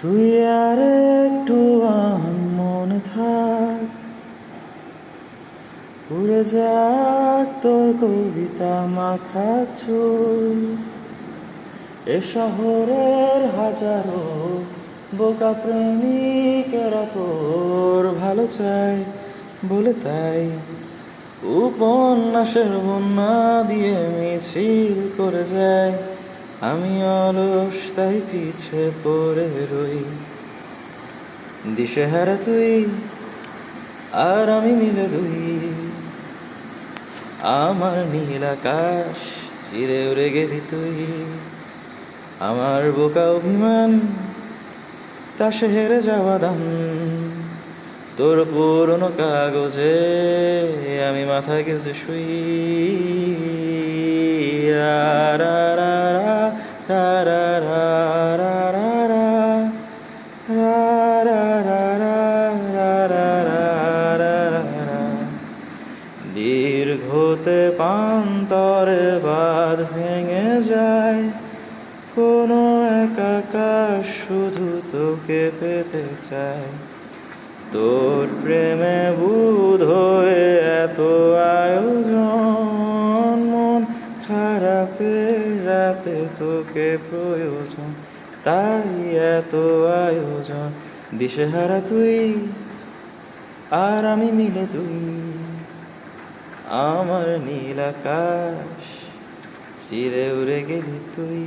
তুই আর একটু মনে থাক, উড়ে যাক তোর কবিতা মাখা চুল। এ শহরের হাজারো বোকা প্রেমিকেরা তোর ভালো চায় বলে তাই উপন্যাসের বন্যা দিয়ে মিছিল করে যায়। আমি অলস তাই পিছে পড়ে রই, দিশেহারা তুই আর আমি মিলে দুই। আমার নীল আকাশ চিরে উড়ে গেলি তুই, আমার বোকা অভিমান তা সে হেরে যাওয়া দান। তোর পুরনো কাগজে আমি মাথা গেছে শুই। রা রা রা রা রা রা রা রা রা রা রা রা রা রা রা রা রা। দীর্ঘতে পান্তরে বাঁধ ভেঙে যায়, কোনো এক আকাশ শুধু তোকে পেতে চায়। তোর প্রেমে বুধ হয়ে এত আয়োজন, মন খারাপের রাতে তোকে প্রয়োজন, তাই এত আয়োজন। দিশেহারা তুই আর আমি মিলে তুই, আমার নীল আকাশ চিরে উড়ে গেলি তুই।